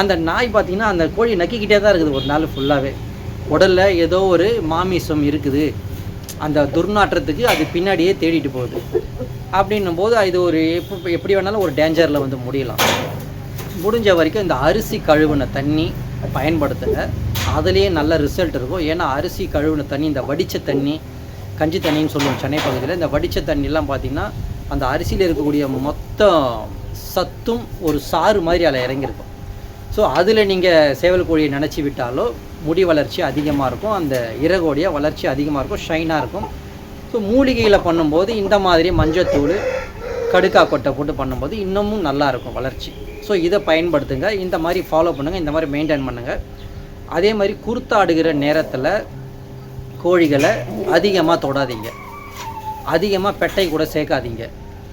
அந்த நாய் பார்த்திங்கன்னா அந்த கோழி நக்கிக்கிட்டே தான் இருக்குது ஒரு நாள் ஃபுல்லாகவே. உடலில் ஏதோ ஒரு மாமிசம் இருக்குது, அந்த துர்நாற்றத்துக்கு அது பின்னாடியே தேடிட்டு போகுது. அப்படின்னும் போது இது ஒரு எப்படி வேணாலும் ஒரு டேஞ்சரில் வந்து முடியலாம். முடிஞ்ச வரைக்கும் இந்த அரிசி கழுவின தண்ணி பயன்படுத்துங்க, அதுலேயே நல்ல ரிசல்ட் இருக்கும். ஏன்னா அரிசி கழுவின தண்ணி, இந்த வடித்த தண்ணி, கஞ்சி தண்ணின்னு சொல்லுவோம் சென்னை பகுதியில், இந்த வடித்த தண்ணியெல்லாம் பார்த்திங்கன்னா அந்த அரிசியில் இருக்கக்கூடிய மொத்த சத்தும் ஒரு சாறு மாதிரி அதில் இறங்கியிருக்கும். ஸோ அதில் நீங்கள் சேவல் கோழியை நினச்சி விட்டாலோ முடி வளர்ச்சி அதிகமாக இருக்கும், அந்த இறகோடைய வளர்ச்சி அதிகமாக இருக்கும், ஷைனாக இருக்கும். ஸோ மூலிகையில் பண்ணும்போது இந்த மாதிரி மஞ்சத்தூள், கடுக்கா கொட்டை போட்டு பண்ணும்போது இன்னமும் நல்லாயிருக்கும் வளர்ச்சி. ஸோ இதை பயன்படுத்துங்க, இந்த மாதிரி ஃபாலோ பண்ணுங்கள், இந்த மாதிரி மெயின்டைன் பண்ணுங்கள். அதே மாதிரி குருத்தாடுகிற நேரத்தில் கோழிகளை அதிகமாக தொடாதீங்க, அதிகமாக பெட்டை கூட சேர்க்காதீங்க,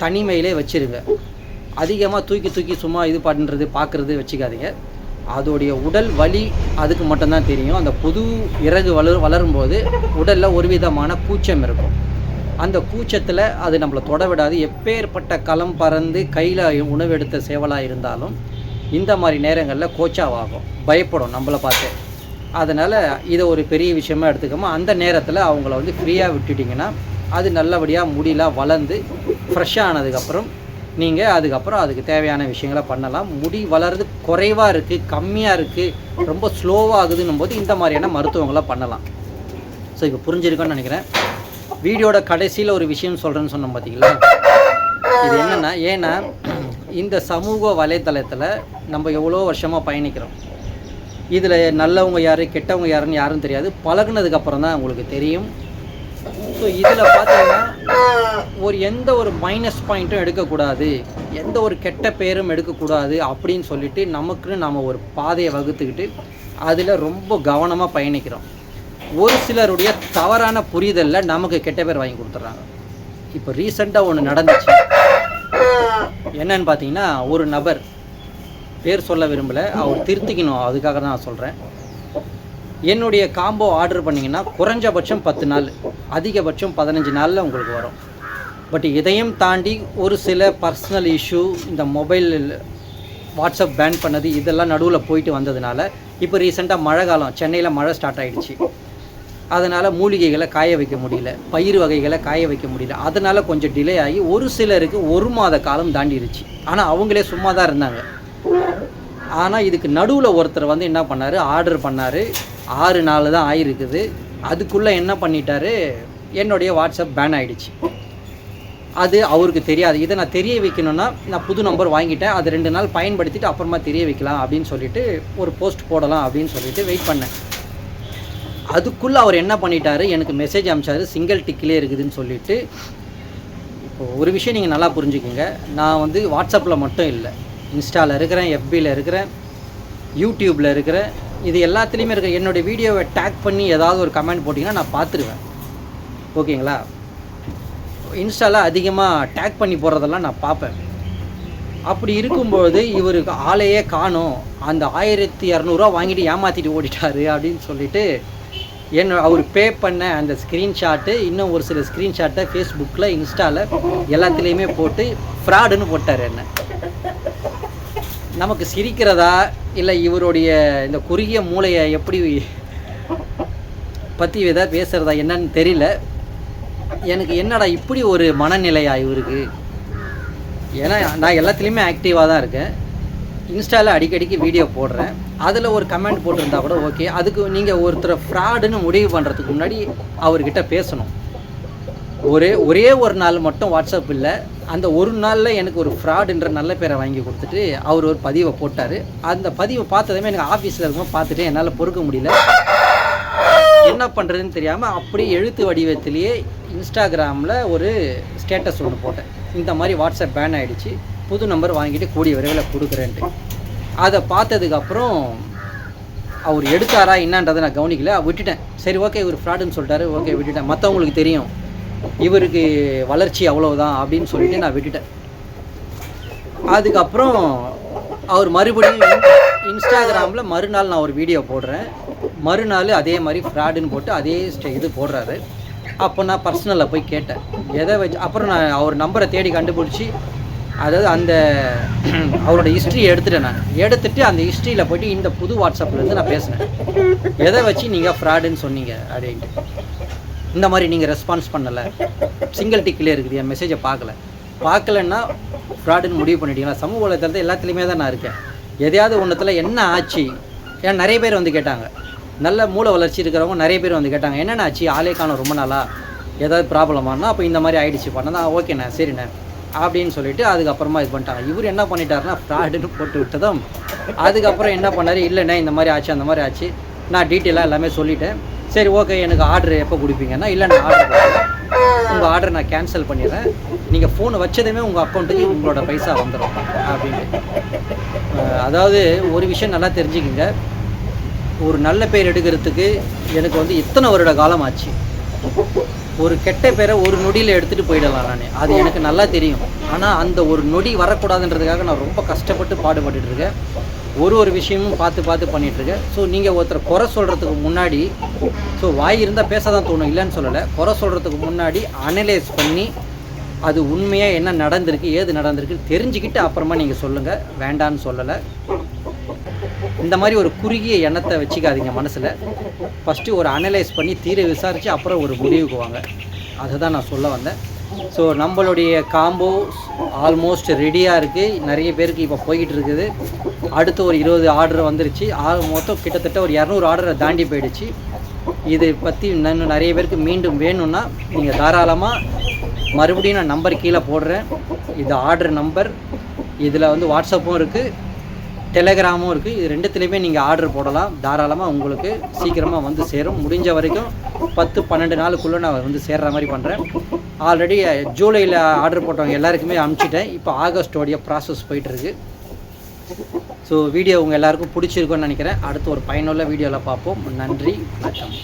தனிமையிலே வச்சுருங்க. அதிகமாக தூக்கி சும்மா இது பண்ணுறது பார்க்குறது வச்சுக்காதீங்க. அதோடைய உடல் வலி அதுக்கு மட்டும்தான் தெரியும். அந்த புது இறகு வளரும்போது உடலில் ஒரு விதமான கூச்சம் இருக்கும். அந்த கூச்சத்தில் அது நம்மளை தொட விடாது. எப்பேற்பட்ட களம் பறந்து கையில் உணவு எடுத்த சேவலாக இருந்தாலும் இந்த மாதிரி நேரங்களில் கோச்சாவாகும், பயப்படும் நம்மளை பார்த்து. அதனால் இதை ஒரு பெரிய விஷயமாக எடுத்துக்காமல் அந்த நேரத்தில் அவங்கள வந்து ஃப்ரீயாக விட்டுட்டிங்கன்னா அது நல்லபடியாக முடியலாம் வளர்ந்து ஃப்ரெஷ்ஷாக ஆனதுக்கப்புறம் நீங்கள் அதுக்கப்புறம் அதுக்கு தேவையான விஷயங்களை பண்ணலாம். முடி வளர்றது குறைவாக இருக்குது, கம்மியாக இருக்குது, ரொம்ப ஸ்லோவாகுதுன்னும் போது இந்த மாதிரியான மருத்துவங்களை பண்ணலாம். ஸோ இப்போ புரிஞ்சிருக்குன்னு நினைக்கிறேன். வீடியோட கடைசியில் ஒரு விஷயம் சொல்கிறேன்னு சொன்னோம் பார்த்தீங்களா, இது என்னென்னா, ஏன்னா இந்த சமூக வலைத்தளத்தில் நம்ம எவ்வளோ வருஷமாக பயணிக்கிறோம். இதில் நல்லவங்க யார் கெட்டவங்க யாருன்னு யாரும் தெரியாது, பழகுனதுக்கப்புறம் தான் உங்களுக்கு தெரியும். ஸோ இதில் பார்த்தீங்கன்னா எந்த ஒரு மைனஸ் பாயிண்ட்டும் எடுக்கக்கூடாது, எந்த ஒரு கெட்ட பேரும் எடுக்கக்கூடாது அப்படின்னு சொல்லிட்டு நமக்குன்னு நம்ம ஒரு பாதையை வகுத்துக்கிட்டு அதில் ரொம்ப கவனமாக பயணிக்கிறோம். ஒரு சிலருடைய தவறான புரிதலில் நமக்கு கெட்ட பேர் வாங்கி கொடுத்துட்றாங்க. இப்போ ரீசெண்டாக ஒன்று நடந்துச்சு. என்னன்னு பார்த்தீங்கன்னா, ஒரு நபர், பேர் சொல்ல விரும்பலை, அவர் திருத்திக்கணும், அதுக்காக தான் நான் சொல்கிறேன். என்னுடைய காம்போ ஆர்டர் பண்ணிங்கன்னா குறைஞ்சபட்சம் 10 நாள், அதிகபட்சம் 15 நாளில் உங்களுக்கு வரும். பட் இதையும் தாண்டி ஒரு சில பர்சனல் இஷ்யூ, இந்த மொபைல் வாட்ஸ்அப் பேன் பண்ணது, இதெல்லாம் நடுவில் போயிட்டு வந்ததுனால இப்போ ரீசெண்டாக மழை காலம், சென்னையில் மழை ஸ்டார்ட் ஆகிடுச்சு. அதனால் மூலிகைகளை காய வைக்க முடியல, பயிர் வகைகளை காய வைக்க முடியல. அதனால் கொஞ்சம் டிலே ஆகி ஒரு சிலருக்கு 1 மாத காலம் தாண்டிடுச்சு. ஆனால் அவங்களே சும்மா தான் இருந்தாங்க. ஆனால் இதுக்கு நடுவில் ஒருத்தர் வந்து என்ன பண்ணார், ஆர்டர் பண்ணார், 6 நாள் தான் ஆகிருக்குது. அதுக்குள்ளே என்ன பண்ணிட்டாரு, என்னுடைய வாட்ஸ்அப் பேன் ஆகிடுச்சு. அது அவருக்கு தெரியாது. இதை நான் தெரிய வைக்கணுன்னா நான் புது நம்பர் வாங்கிட்டேன், அது 2 நாள் பயன்படுத்திட்டு அப்புறமா தெரிய வைக்கலாம் அப்படின்னு சொல்லிட்டு ஒரு போஸ்ட் போடலாம் அப்படின்னு சொல்லிட்டு வெயிட் பண்ணேன். அதுக்குள்ளே அவர் என்ன பண்ணிட்டாரு, எனக்கு மெசேஜ் அனுப்பிச்சாரு, சிங்கிள் டிக்கிலே இருக்குதுன்னு சொல்லிட்டு. இப்போது ஒரு விஷயம் நீங்கள் நல்லா புரிஞ்சுக்கிங்க, நான் வந்து வாட்ஸ்அப்பில் மட்டும் இல்லை, இன்ஸ்டாவில் இருக்கிறேன், எஃபியில் இருக்கிறேன், யூடியூப்பில் இருக்கிறேன், இது எல்லாத்துலேயுமே இருக்கிற. என்னுடைய வீடியோவை டேக் பண்ணி ஏதாவது ஒரு கமெண்ட் போட்டிங்கன்னா நான் பார்த்துருவேன், ஓகேங்களா. இன்ஸ்டாவில் அதிகமாக டேக் பண்ணி போடுறதெல்லாம் நான் பார்ப்பேன். அப்படி இருக்கும்போது இவருக்கு ஆளையே காணும், அந்த 1200 வாங்கிட்டு ஏமாற்றிட்டு ஓடிட்டாரு அப்படின்னு சொல்லிட்டு அவர் பே பண்ண அந்த ஸ்க்ரீன்ஷாட்டு, இன்னும் ஒரு சில ஸ்க்ரீன்ஷாட்டை ஃபேஸ்புக்கில், இன்ஸ்டாவில் எல்லாத்துலேயுமே போட்டு ஃப்ராடுன்னு போட்டார் என்ன. நமக்கு சிரிக்கிறதா இல்லை இவருடைய இந்த குறுகிய மூளையை எப்படி பற்றி எதாவது பேசுகிறதா என்னன்னு தெரியல. எனக்கு என்னடா இப்படி ஒரு மனநிலையா இவருக்கு. ஏன்னா நான் எல்லாத்துலேயுமே ஆக்டிவாக தான் இருக்கேன். இன்ஸ்டாவில் அடிக்கடிக்கு வீடியோ போடுறேன். அதில் ஒரு கமெண்ட் போட்டிருந்தா கூட ஓகே. அதுக்கு நீங்கள் ஒருத்தரை ஃப்ராடுன்னு முடிவு பண்ணுறதுக்கு முன்னாடி அவர்கிட்ட பேசணும். ஒரே ஒரு நாள் மட்டும் வாட்ஸ்அப் இல்லை, அந்த ஒரு நாளில் எனக்கு ஒரு ஃப்ராடுன்ற நல்ல பேரை வாங்கி கொடுத்துட்டு அவர் ஒரு பதிவை போட்டார். அந்த பதிவை பார்த்ததுமே எனக்கு ஆஃபீஸில் இருக்கும்போது பார்த்துட்டு என்னால் பொறுக்க முடியல. என்ன பண்ணுறதுன்னு தெரியாமல் அப்படியே எழுத்து வடிவத்திலேயே இன்ஸ்டாகிராமில் ஒரு ஸ்டேட்டஸ் ஒன்று போட்டேன். இந்த மாதிரி வாட்ஸ்அப் பேன் ஆகிடுச்சு, புது நம்பர் வாங்கிட்டு கூடிய விரைவில் கொடுக்குறேன்ட்டு. அதை பார்த்ததுக்கப்புறம் அவர் எடுத்தாரா என்னன்றதை நான் கவனிக்கல, விட்டுட்டேன். சரி ஓகே இவர் ஃப்ராடுன்னு சொல்லிட்டாரு, ஓகே விட்டுட்டேன். மற்றவங்களுக்கு தெரியும் இவருக்கு வளர்ச்சி அவ்வளவுதான் அப்படின்னு சொல்லிட்டு நான் விட்டுட்டேன். அதுக்கப்புறம் அவர் மறுபடியும் இன்ஸ்டாகிராமில் மறுநாள் நான் ஒரு வீடியோ போடுறேன். மறுநாள் அதே மாதிரி ஃப்ராடுன்னு போட்டு அதே இது போடுறாரு. அப்போ நான் பர்சனலில் போய் கேட்டேன் எதை வச்சு. அப்புறம் நான் அவர் நம்பரை தேடி கண்டுபிடிச்சி, அதாவது அந்த அவரோட ஹிஸ்ட்ரியை எடுத்துகிட்டு அந்த ஹிஸ்ட்ரியில் போய்ட்டு இந்த புது வாட்ஸ்அப்லேருந்து நான் பேசினேன். எதை வச்சு நீங்கள் ஃப்ராடுன்னு சொன்னீங்க அப்படின்ட்டு. இந்த மாதிரி நீங்கள் ரெஸ்பான்ஸ் பண்ணலை, சிங்கிள் டிக்கிலே இருக்குது, என் மெசேஜை பார்க்கலன்னா ஃப்ராடுன்னு முடிவு பண்ணிட்டீங்களா. சமூக வலைத்தளத்தில் எல்லாத்துலேயுமே தான் நான் இருக்கேன். எதையாவது ஒன்றத்தில் என்ன ஆச்சு, ஏன்னா நிறைய பேர் வந்து கேட்டாங்க, நல்ல மூளை வளர்ச்சி இருக்கிறவங்க நிறைய பேர் வந்து கேட்டாங்க என்னென்ன ஆச்சு, ஆளே காணோம் ரொம்ப நாளாக, ஏதாவது ப்ராப்ளமானா. அப்போ இந்த மாதிரி ஆகிடுச்சு பண்ணா ஓகேண்ணே சரிண்ணே அப்படின்னு சொல்லிவிட்டு அதுக்கப்புறமா இது பண்ணிட்டாங்க. இவர் என்ன பண்ணிட்டாருன்னா ஃப்ராடுன்னு போட்டு விட்டதும் அதுக்கப்புறம் என்ன பண்ணார், இல்லைண்ணே இந்த மாதிரி ஆச்சு அந்த மாதிரி ஆச்சு, நான் டீட்டெயிலாக எல்லாமே சொல்லிட்டேன். சரி ஓகே எனக்கு ஆர்டர் எப்போ கொடுப்பீங்கன்னா, இல்லை நான் ஆர்டர் கொடுப்பேன், உங்கள் ஆர்டரை நான் கேன்சல் பண்ணிடுறேன், நீங்கள் ஃபோனை வச்சதுமே உங்கள் அக்கௌண்ட்டுக்கு உங்களோட பைசா வந்துடும் அப்படின்ட்டு. அதாவது ஒரு விஷயம் நல்லா தெரிஞ்சுக்கிங்க, ஒரு நல்ல பேர் எடுக்கிறதுக்கு எனக்கு வந்து இத்தனை வருட காலம் ஆச்சு. ஒரு கெட்ட பேரை ஒரு நொடியில் எடுத்துகிட்டு போயிடலாம் நான், அது எனக்கு நல்லா தெரியும். ஆனால் அந்த ஒரு நொடி வரக்கூடாதுன்றதுக்காக நான் ரொம்ப கஷ்டப்பட்டு பாடுபட்டுருக்கேன். ஒரு விஷயமும் பார்த்து பண்ணிகிட்ருக்கேன். ஸோ நீங்கள் ஒருத்தரை குறை சொல்கிறதுக்கு முன்னாடி, ஸோ வாய் இருந்தால் பேச தான் தோணும், இல்லைன்னு சொல்லலை. குறை சொல்கிறதுக்கு முன்னாடி அனலைஸ் பண்ணி அது உண்மையாக என்ன நடந்திருக்கு ஏது நடந்திருக்கு தெரிஞ்சுக்கிட்டு அப்புறமா நீங்கள் சொல்லுங்கள், வேண்டான்னு சொல்லலை. இந்த மாதிரி ஒரு குறுகிய எண்ணத்தை வச்சுக்காதீங்க மனசில். ஃபஸ்ட்டு ஒரு அனலைஸ் பண்ணி தீர விசாரித்து அப்புறம் ஒரு முடிவுக்கு வாங்க. அதுதான் நான் சொல்ல வந்தேன். ஸோ நம்மளுடைய காம்போ ஆல்மோஸ்ட் ரெடியாக இருக்குது. நிறைய பேருக்கு இப்போ போய்கிட்டு இருக்குது. அடுத்து ஒரு 20 ஆர்டர் வந்துருச்சு. மொத்தம் கிட்டத்தட்ட ஒரு 200 ஆர்டரை தாண்டி போயிடுச்சு. இதை பற்றி இன்னும் நிறைய பேருக்கு மீண்டும் வேணும்னா நீங்கள் தாராளமாக மறுபடியும் நான் நம்பர் கீழே போடுறேன். இது ஆர்டர் நம்பர். இதில் வந்து வாட்ஸ்அப்பும் இருக்குது, டெலகிராமும் இருக்குது. இது ரெண்டுத்துலேயுமே நீங்கள் ஆர்டர் போடலாம். தாராளமாக உங்களுக்கு சீக்கிரமாக வந்து சேரும். முடிஞ்ச வரைக்கும் 10-12 நாளுக்குள்ளே நான் வந்து சேர்கிற மாதிரி பண்ணுறேன். ஆல்ரெடி ஜூலையில் ஆர்டர் போட்டவங்க எல்லாருக்குமே அனுப்பிச்சிட்டேன். இப்போ ஆகஸ்டோடைய ப்ராசஸ் போயிட்டுருக்கு. ஸோ வீடியோ உங்கள் எல்லாருக்கும் பிடிச்சிருக்குன்னு நினைக்கிறேன். அடுத்து ஒரு பயனுள்ள வீடியோவில் பார்ப்போம். நன்றி, வணக்கம்.